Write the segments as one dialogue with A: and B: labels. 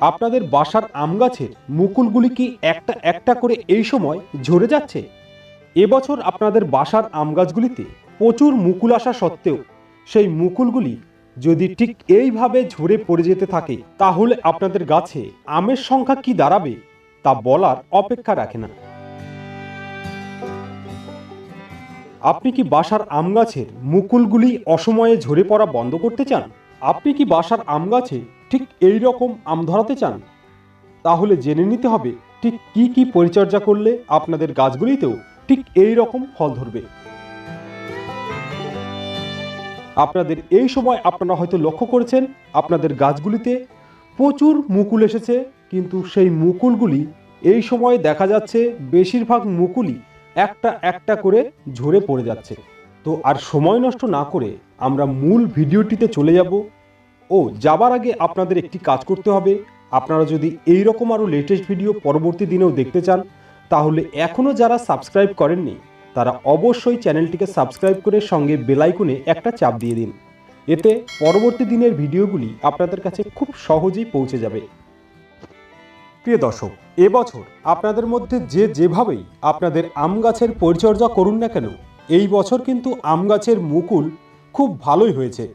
A: আপনাদের বাসার আম গাছের মুকুলগুলি কি একটা একটা করে এই সময় ঝরে যাচ্ছে? এবছর আপনাদের বাসার আম গাছগুলিতে প্রচুর মুকুল আসা সত্ত্বেও সেই মুকুলগুলি যদি ঠিক এইভাবে ঝরে পড়ে যেতে থাকে, তাহলে আপনাদের গাছে আমের সংখ্যা কি দাঁড়াবে তা বলার অপেক্ষা রাখে না। আপনি কি বাসার আম গাছের মুকুলগুলি অসময়ে ঝরে পড়া বন্ধ করতে চান? আপনি কি বাসার আম গাছে ঠিক এই রকম আম ধরাতে চান? তাহলে জেনে নিতে হবে ঠিক কি কি পরিচর্যা করলে আপনাদের গাছগুলিতেও ঠিক এই রকম ফল ধরবে। আপনাদের এই সময় আপনারা হয়তো লক্ষ্য করেছেন আপনাদের গাছগুলিতে প্রচুর মুকুল এসেছে, কিন্তু সেই মুকুলগুলি এই সময় দেখা যাচ্ছে বেশিরভাগ মুকুলই একটা একটা করে ঝরে পড়ে যাচ্ছে। তো আর সময় নষ্ট না করে আমরা মূল ভিডিওটিতে চলে যাব। যাবার আগে আপনাদের একটি কাজ করতে হবে। আপনারা যদি এই রকম আরও লেটেস্ট ভিডিও পরবর্তী দিনেও দেখতে চান, তাহলে এখনও যারা সাবস্ক্রাইব করেননি তারা অবশ্যই চ্যানেলটিকে সাবস্ক্রাইব করে সঙ্গে বেল আইকনে একটা চাপ দিয়ে দিন। এতে পরবর্তী দিনের ভিডিওগুলি আপনাদের কাছে খুব সহজেই পৌঁছে যাবে। প্রিয় দর্শক, এবছর আপনাদের মধ্যে যেভাবেই আপনাদের আম গাছের পরিচর্যা করুন না কেন, এই বছর কিন্তু আম গাছের মুকুল খুব ভালোই হয়েছে।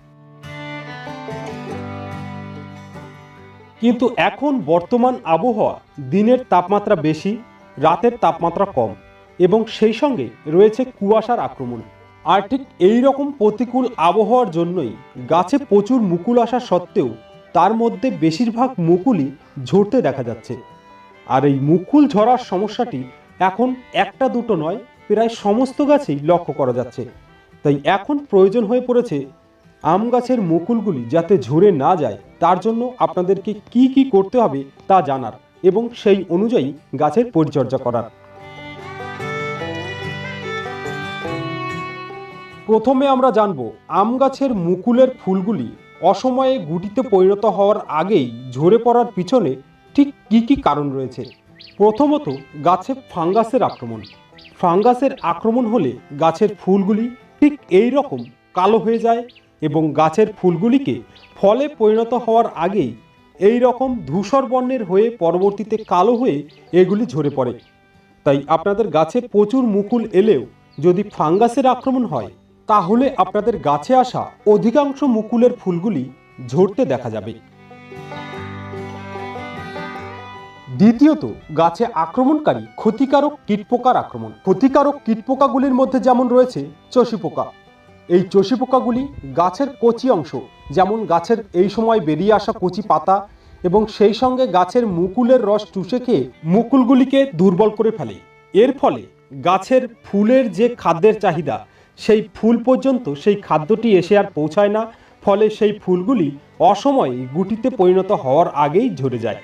A: কিন্তু এখন বর্তমান আবহাওয়া দিনের তাপমাত্রা বেশি, রাতের তাপমাত্রা কম, এবং সেই সঙ্গে রয়েছে কুয়াশার আক্রমণ। আর ঠিক এই রকম প্রতিকূল আবহাওয়ার জন্যই গাছে প্রচুর মুকুল আসা সত্ত্বেও তার মধ্যে বেশিরভাগ মুকুলই ঝরতে দেখা যাচ্ছে। আর এই মুকুল ঝরার সমস্যাটি এখন একটা দুটো নয়, প্রায় সমস্ত গাছেই লক্ষ্য করা যাচ্ছে। তাই এখন প্রয়োজন হয়ে পড়েছে আম গাছের মুকুলগুলি যাতে ঝরে না যায়, তার জন্য আপনাদেরকে কি কি করতে হবে তা জানার এবং সেই অনুযায়ী গাছের পরিচর্যা করার। প্রথমে আমরা জানব আম গাছের মুকুলের ফুলগুলি অসময়ে গুটিতে পরিণত হওয়ার আগেই ঝরে পড়ার পিছনে ঠিক কি কি কারণ রয়েছে। প্রথমত, গাছে ফাঙ্গাসের আক্রমণ। ফাঙ্গাসের আক্রমণ হলে গাছের ফুলগুলি ঠিক এই রকম কালো হয়ে যায় এবং গাছের ফুলগুলিকে ফলে পরিণত হওয়ার আগেই এই রকম ধূসর বর্ণের হয়ে পরবর্তীতে কালো হয়ে এগুলি ঝরে পড়ে। তাই আপনাদের গাছে প্রচুর মুকুল এলেও যদি ফাঙ্গাসের আক্রমণ হয়, তাহলে আপনাদের গাছে আসা অধিকাংশ মুকুলের ফুলগুলি ঝরতে দেখা যাবে। দ্বিতীয়ত, গাছে আক্রমণকারী ক্ষতিকারক কীটপোকার আক্রমণ। ক্ষতিকারক কীটপোকাগুলির মধ্যে যেমন রয়েছে চষি পোকা। এই চষি পোকাগুলি গাছের কচি অংশ, যেমন গাছের এই সময় বেরিয়ে আসা কচি পাতা এবং সেই সঙ্গে গাছের মুকুলের রস চুষে খেয়ে মুকুলগুলিকে দুর্বল করে ফেলে। এর ফলে গাছের ফুলের যে খাদ্যের চাহিদা, সেই ফুল পর্যন্ত সেই খাদ্যটি এসে আর পৌঁছায় না, ফলে সেই ফুলগুলি অসময়ে গুটিতে পরিণত হওয়ার আগেই ঝরে যায়।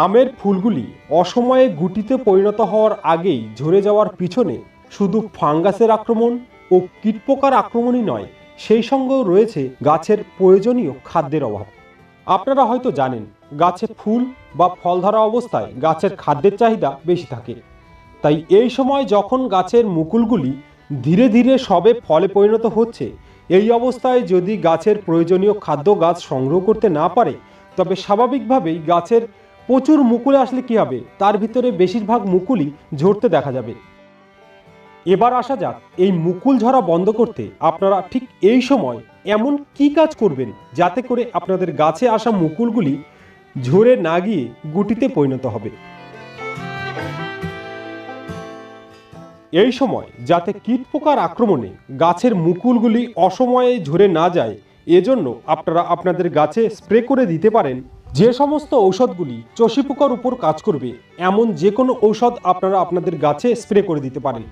A: আমের ফুলগুলি অসময়ে গুটিতে পরিণত হওয়ার আগেই ঝরে যাওয়ার পিছনে শুধু ফাঙ্গাসের আক্রমণ ও কীটপোকার আক্রমণই নয়, সেই সঙ্গেও রয়েছে গাছের প্রয়োজনীয় খাদ্যের অভাব। আপনারা হয়তো জানেন, গাছে ফুল বা ফল ধরা অবস্থায় গাছের খাদ্যের চাহিদা বেশি থাকে। তাই এই সময় যখন গাছের মুকুলগুলি ধীরে ধীরে সবে ফলে পরিণত হচ্ছে, এই অবস্থায় যদি গাছের প্রয়োজনীয় খাদ্য গাছ সংগ্রহ করতে না পারে, তবে স্বাভাবিকভাবেই গাছের প্রচুর মুকুল আসলে কি হবে, তার ভিতরে বেশিরভাগ মুকুলই ঝরতে দেখা যাবে। এবার আসা যাক এই মুকুল ঝরা বন্ধ করতে আপনারা ঠিক এই সময় এমন কি কাজ করবেন যাতে করে আপনাদের গাছে আসা মুকুলগুলি ঝরে না গিয়ে গুটিতে পরিণত হবে। এই সময় যাতে কীটপোকার আক্রমণে গাছের মুকুলগুলি অসময়ে ঝরে না যায়, এজন্য আপনারা আপনাদের গাছে স্প্রে করে দিতে পারেন যে সমস্ত ঔষধগুলি চষি পোকার উপর কাজ করবে, এমন যে কোনো ঔষধ আপনারা আপনাদের গাছে স্প্রে করে দিতে পারেন।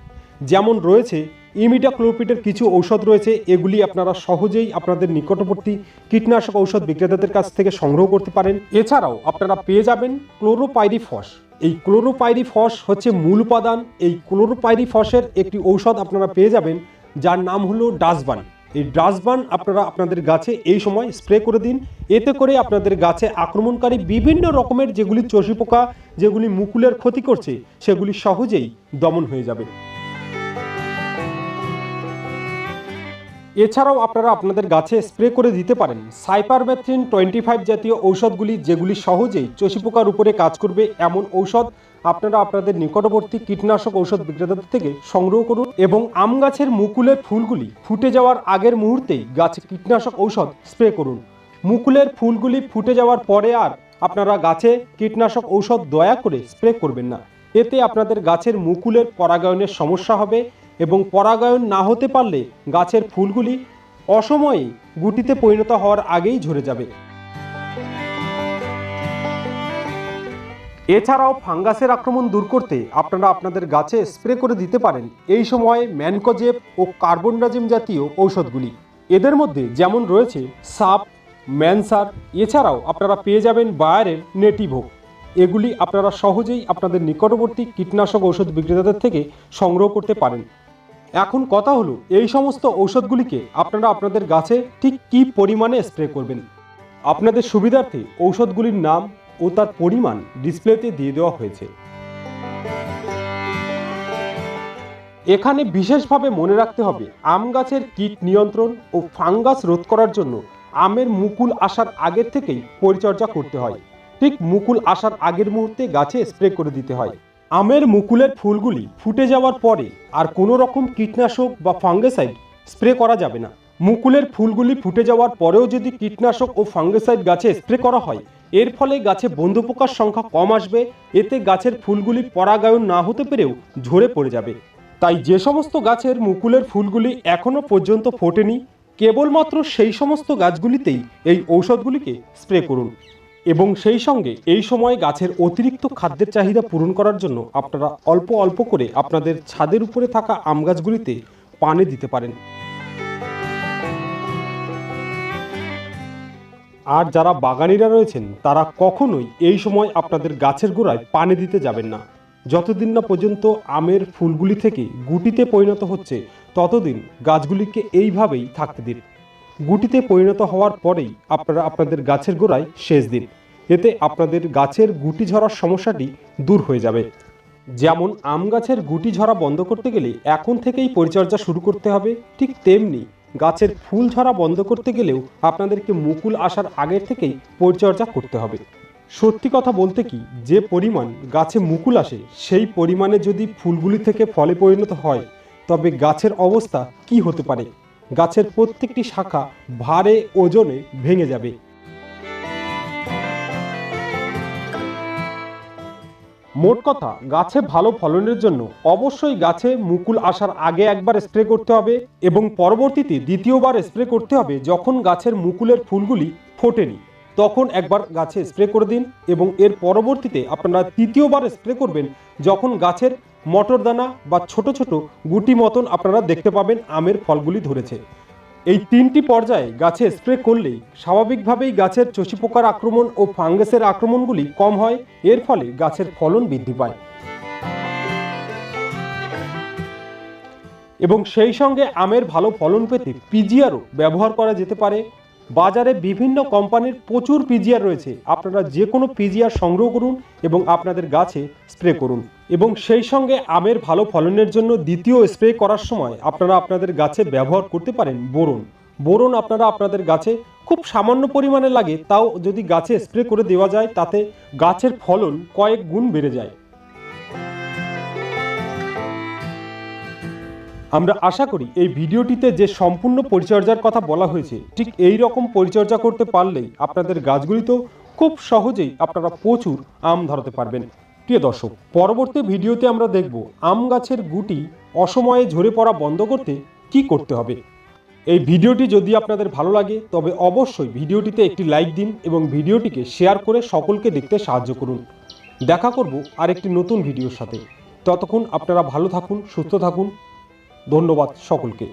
A: যেমন রয়েছে ইমিডাক্লোপিডের কিছু ঔষধ রয়েছে, এগুলি আপনারা সহজেই আপনাদের নিকটবর্তী কীটনাশক ঔষধ বিক্রেতাদের কাছ থেকে সংগ্রহ করতে পারেন। এছাড়াও আপনারা পেয়ে যাবেন ক্লোরোপাইরিফস। এই ক্লোরোপাইরিফস হচ্ছে মূল উপাদান। এই ক্লোরোপাইরিফসের একটি ঔষধ আপনারা পেয়ে যাবেন যার নাম হলো ডাসবান। এই ডাসবান আপনারা আপনাদের গাছে এই সময় স্প্রে করে দিন। এতে করে আপনাদের গাছে আক্রমণকারী বিভিন্ন রকমের যেগুলি চষি পোকা, যেগুলি মুকুলের ক্ষতি করছে, সেগুলি সহজেই দমন হয়ে যাবে। এছাড়াও আপনারা আপনাদের গাছে স্প্রে করে দিতে পারেন সাইপারমেথ্রিন 25 জাতীয় ঔষধগুলি, যেগুলি সহজেই চষি পোকার উপরে কাজ করবে এমন ঔষধ আপনারা আপনাদের নিকটবর্তী কীটনাশক ঔষধ বিক্রেতাদের থেকে সংগ্রহ করুন এবং আম গাছের মুকুলের ফুলগুলি ফুটে যাওয়ার আগের মুহূর্তেই গাছে কীটনাশক ঔষধ স্প্রে করুন। মুকুলের ফুলগুলি ফুটে যাওয়ার পরে আর আপনারা গাছে কীটনাশক ঔষধ দয়া করে স্প্রে করবেন না। এতে আপনাদের গাছের মুকুলের পরাগায়নের সমস্যা হবে এবং পরাগায়ন না হতে পারলে গাছের ফুলগুলি অসময়ে গুটিতে পরিণত হওয়ার আগেই ঝরে যাবে। এছাড়াও ফাঙ্গাসের আক্রমণ দূর করতে আপনারা আপনাদের গাছে স্প্রে করে দিতে পারেন এই সময় ম্যানকোজেব ও কার্বনডাজিম জাতীয় ঔষধগুলি। এদের মধ্যে যেমন রয়েছে সাপ, ম্যানসার, এছাড়াও আপনারা পেয়ে যাবেন বায়ারের নেটিভো। এগুলি আপনারা সহজেই আপনাদের নিকটবর্তী কীটনাশক ঔষধ বিক্রেতাদের থেকে সংগ্রহ করতে পারেন। এখন কথা হলো এই সমস্ত ঔষধগুলিকে আপনারা আপনাদের গাছে ঠিক কী পরিমাণে স্প্রে করবেন। আপনাদের সুবিধার্থে ঔষধগুলির নাম ও তার পরিমাণ ডিসপ্লেতে দিয়ে দেওয়া হয়েছে। এখানে বিশেষভাবে মনে রাখতে হবে আম গাছের কীট নিয়ন্ত্রণ ও ফাঙ্গাস রোধ করার জন্য আমের মুকুল আসার আগের থেকেই পরিচর্যা করতে হয়। ঠিক মুকুল আসার আগের মুহূর্তে গাছে স্প্রে করে দিতে হয়। আমের মুকুলের ফুলগুলি ফুটে যাওয়ার পরে আর কোনো রকম কীটনাশক বা ফাঙ্গিসাইড স্প্রে করা যাবে না। মুকুলের ফুলগুলি ফুটে যাওয়ার পরেও যদি কীটনাশক ও ফাঙ্গিসাইড গাছে স্প্রে করা হয়, এর ফলে গাছে বন্ধু পোকার সংখ্যা কম আসবে। এতে গাছের ফুলগুলি পরাগায়ন না হতে পেরেও ঝরে পড়ে যাবে। তাই যে সমস্ত গাছের মুকুলের ফুলগুলি এখনো পর্যন্ত ফোটেনি, কেবলমাত্র সেই সমস্ত গাছগুলিতেই এই ঔষধগুলিকে স্প্রে করুন। এবং সেই সঙ্গে এই সময় গাছের অতিরিক্ত খাদ্যের চাহিদা পূরণ করার জন্য আপনারা অল্প অল্প করে আপনাদের ছাদের উপরে থাকা আম গাছগুলিতে পানি দিতে পারেন। আর যারা বাগানিরা রয়েছেন তারা কখনোই এই সময় আপনাদের গাছের গোড়ায় পানি দিতে যাবেন না। যতদিন না পর্যন্ত আমের ফুলগুলি থেকে গুটিতে পরিণত হচ্ছে ততদিন গাছগুলিকে এইভাবেই থাকতে দিন। গুটিতে পরিণত হওয়ার পরেই আপনারা আপনাদের গাছের গোড়ায় সেচ দিন। এতে আপনাদের গাছের গুটি ঝরার সমস্যাটি দূর হয়ে যাবে। যেমন আম গাছের গুটি ঝরা বন্ধ করতে গেলে এখন থেকেই পরিচর্যা শুরু করতে হবে, ঠিক তেমনি গাছের ফুল ঝরা বন্ধ করতে গেলেও আপনাদেরকে মুকুল আসার আগের থেকেই পরিচর্যা করতে হবে। সত্যি কথা বলতে কি, যে পরিমাণ গাছে মুকুল আসে সেই পরিমাণে যদি ফুলগুলি থেকে ফলে পরিণত হয় তবে গাছের অবস্থা কি হতে পারে। গাছের প্রত্যেকটি শাখা ভারে ওজনে ভেঙে যাবে। মোট কথা, গাছে ভালো ফলনের জন্য অবশ্যই গাছে মুকুল আসার আগে একবার স্প্রে করতে হবে এবং পরবর্তীতে দ্বিতীয়বার স্প্রে করতে হবে যখন গাছের মুকুলের ফুলগুলি ফোটেনি, তখন একবার গাছে স্প্রে করে দিন এবং এর পরবর্তীতে আপনারা তৃতীয়বার স্প্রে করবেন যখন গাছের মটরদানা বা ছোট ছোট গুটি মতন আপনারা দেখতে পাবেন আমের ফলগুলি ধরেছে। এই তিনটি পর্যায়ে গাছে স্প্রে করলেই স্বাভাবিকভাবেই গাছের চষি পোকার আক্রমণ ও ফাঙ্গাসের আক্রমণগুলি কম হয়। এর ফলে গাছের ফলন বৃদ্ধি পায় এবং সেই সঙ্গে আমের ভালো ফলন পেতে পিজিআরও ব্যবহার করা যেতে পারে। বাজারে বিভিন্ন কোম্পানির প্রচুর পিজিআর রয়েছে, আপনারা যে কোনো পিজিআর সংগ্রহ করুন এবং আপনাদের গাছে স্প্রে করুন। এবং সেই সঙ্গে আমের ভালো ফলনের জন্য দ্বিতীয় স্প্রে করার সময় আপনারা আপনাদের গাছে ব্যবহার করতে পারেন বোরন। বোরন আপনারা আপনাদের গাছে খুব সামান্য পরিমাণে লাগে, তাও যদি গাছে স্প্রে করে দেওয়া যায় তাতে গাছের ফলন কয়েক গুণ বেড়ে যায়। আমরা আশা করি এই ভিডিওটিতে যে সম্পূর্ণ পরিচর্যার কথা বলা হয়েছে ঠিক এই রকম পরিচর্যা করতে পারলেই আপনাদের গাছগুলিতেও খুব সহজেই আপনারা প্রচুর আম ধরাতে পারবেন। প্রিয় দর্শক, পরবর্তী ভিডিওতে আমরা দেখব আম গাছের গুটি অসময়ে ঝরে পড়া বন্ধ করতে কি করতে হবে। এই ভিডিওটি যদি আপনাদের ভালো লাগে তবে অবশ্যই ভিডিওটিতে একটি লাইক দিন এবং ভিডিওটিকে শেয়ার করে সকলকে দেখতে সাহায্য করুন। দেখা করব আরেকটি নতুন ভিডিওর সাথে। ততক্ষণ আপনারা ভালো থাকুন, সুস্থ থাকুন। ধন্যবাদ সকলকে।